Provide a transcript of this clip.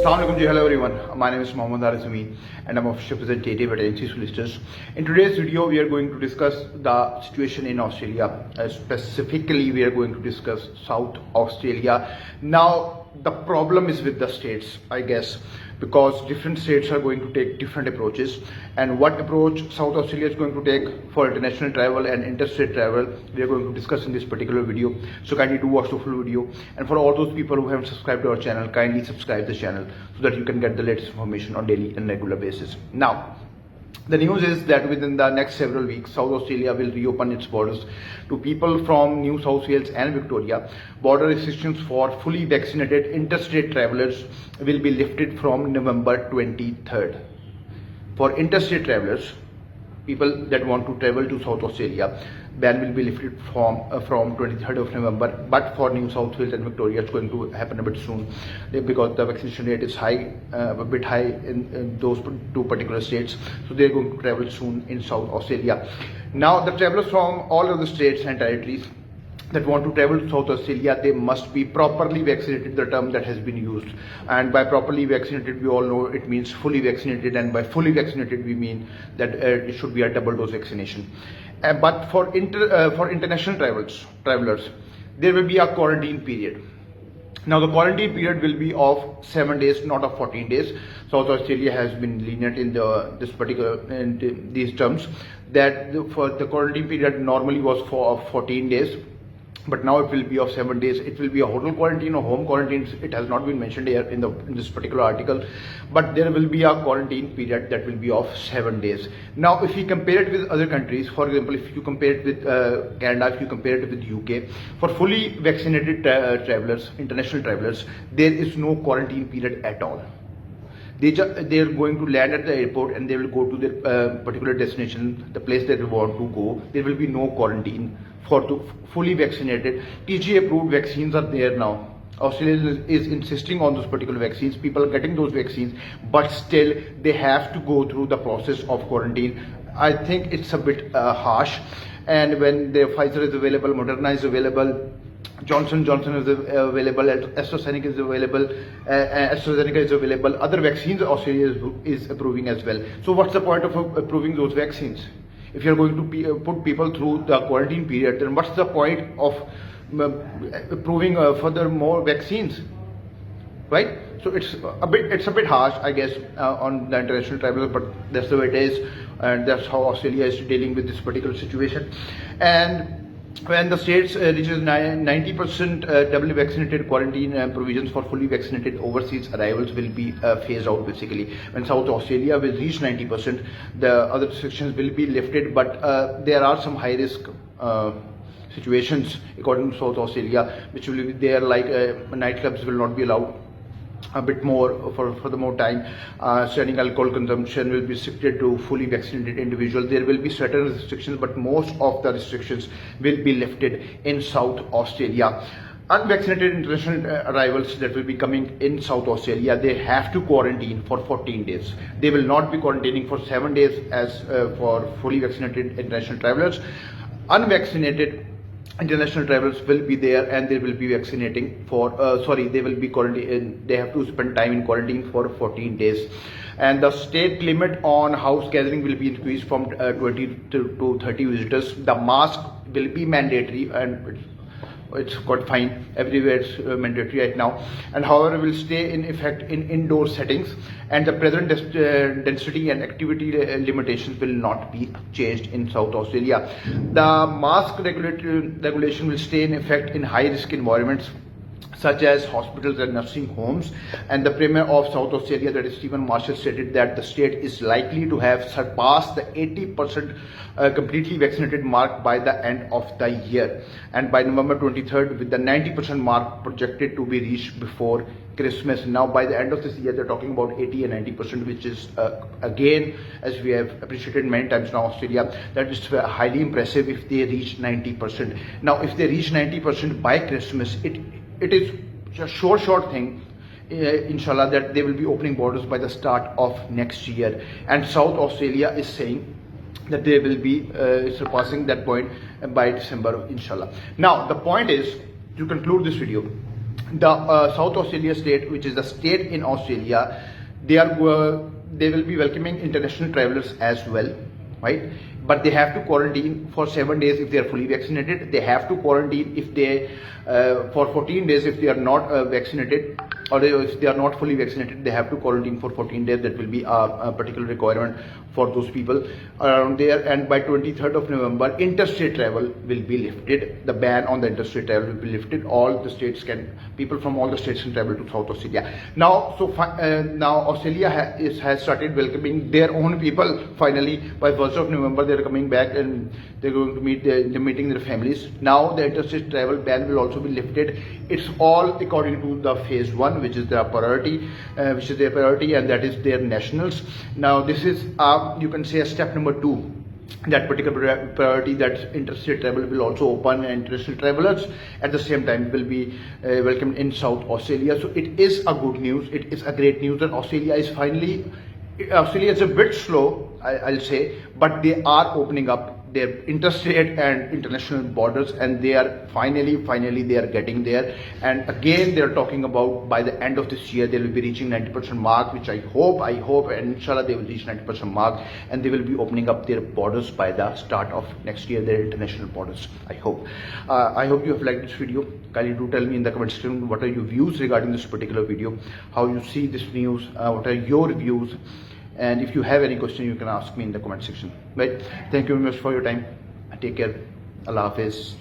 Assalamualaikum, hello everyone. My name is Mohammad Arizumi and I'm official representative at agency solicitors. In today's video, we are going to discuss the situation in Australia. Specifically, we are going to discuss South Australia. Now, the problem is with the states, I guess, because different states are going to take different approaches, and what approach South Australia is going to take for international travel and interstate travel, we are going to discuss in this particular video. So kindly do watch the full video, and for all those people who haven't subscribed to our channel, kindly subscribe the channel so that you can get the latest information on daily and regular basis. Now, the news is that within the next several weeks, South Australia will reopen its borders to people from New South Wales and Victoria. Border restrictions for fully vaccinated interstate travellers will be lifted from November 23rd. For interstate travellers, people that want to travel to South Australia, ban will be lifted from 23rd of November. But for New South Wales and Victoria, it's going to happen a bit soon because the vaccination rate is high, a bit high in those two particular states. So they're going to travel soon in South Australia. Now, the travellers from all of the states and territories that want to travel to South Australia, they must be properly vaccinated, the term that has been used. And by properly vaccinated, we all know it means fully vaccinated, and by fully vaccinated, we mean that it should be a double dose vaccination. But for international travelers, there will be a quarantine period. Now, the quarantine period will be of 7 days, not of 14 days. South Australia has been lenient in these terms, that for the quarantine period normally was for 14 days. But now it will be of 7 days. It will be a hotel quarantine or home quarantine. It has not been mentioned here in this particular article, but there will be a quarantine period that will be of 7 days. Now, if you compare it with other countries, for example, if you compare it with Canada, if you compare it with UK, for fully vaccinated travelers, international travelers, there is no quarantine period at all. They are going to land at the airport and they will go to their particular destination, the place that they want to go. There will be no quarantine for the fully vaccinated. TGA approved vaccines are there now. Australia is insisting on those particular vaccines. People are getting those vaccines, but still they have to go through the process of quarantine. I think it's a bit harsh. And when the Pfizer is available, Moderna is available, Johnson & Johnson is available, AstraZeneca is available, other vaccines Australia is approving as well. So what's the point of approving those vaccines? If you're going to put people through the quarantine period, then what's the point of approving further more vaccines, right? So it's a bit harsh, I guess, on the international travelers, but that's the way it is, and that's how Australia is dealing with this particular situation. And when the states reaches 90% doubly vaccinated, quarantine provisions for fully vaccinated overseas arrivals will be phased out basically. When South Australia will reach 90%, the other restrictions will be lifted, but there are some high risk situations according to South Australia which will be there, like nightclubs will not be allowed a bit more for the more time. Standing alcohol consumption will be restricted to fully vaccinated individuals. There will be certain restrictions, but most of the restrictions will be lifted in South Australia. Unvaccinated international arrivals that will be coming in South Australia, they have to quarantine for 14 days. They will not be quarantining for 7 days as for fully vaccinated international travelers. Unvaccinated international travelers will be there and they will be vaccinating for they will be quarantined. They have to spend time in quarantine for 14 days, and the state limit on house gathering will be increased from 20 to 30 visitors. The mask will be mandatory, and it's quite fine. Everywhere it's mandatory right now, and however will stay in effect in indoor settings, and the present density and activity limitations will not be changed in South Australia. The mask regulation will stay in effect in high risk environments such as hospitals and nursing homes. And the Premier of South Australia, that is Stephen Marshall, stated that the state is likely to have surpassed the 80% completely vaccinated mark by the end of the year, and by November 23rd, with the 90% mark projected to be reached before Christmas. Now, by the end of this year, they're talking about 80 and 90%, which is again, as we have appreciated many times now, Australia, that is highly impressive if they reach 90%. Now, if they reach 90% by Christmas, it is a short thing, inshallah, that they will be opening borders by the start of next year. And South Australia is saying that they will be surpassing that point by December, inshallah. Now, the point is, to conclude this video, the South Australia state, which is the state in Australia, they will be welcoming international travelers as well, right? But they have to quarantine for 7 days if they are fully vaccinated. They have to quarantine if they for 14 days if they are not vaccinated, or if they are not fully vaccinated. They have to quarantine for 14 days. That will be a particular requirement for those people around there. And by 23rd of November, interstate travel will be lifted. The ban on the interstate travel will be lifted. All the states people from all the states can travel to South Australia. Now, now Australia has started welcoming their own people. Finally, by 1st of November, they are coming back and they're going to meeting their families. Now, the interstate travel ban will also be lifted. It's all according to the phase 1, which is their priority, and that is their nationals. Now, this is you can say a step number 2. That particular priority, that interstate travel will also open, and international travelers at the same time will be welcomed in South Australia. So it is a good news. It is a great news that Australia is a bit slow, I'll say, but they are opening up their interstate and international borders, and they are finally they are getting there. And again, they are talking about by the end of this year they will be reaching 90% mark, which I hope, and inshallah they will reach 90% mark, and they will be opening up their borders by the start of next year, their international borders. I hope you have liked this video. Kindly do tell me in the comment section what are your views regarding this particular video, how you see this news, what are your views. And if you have any question, you can ask me in the comment section. Right? Thank you very much for your time. Take care. Allah Hafiz.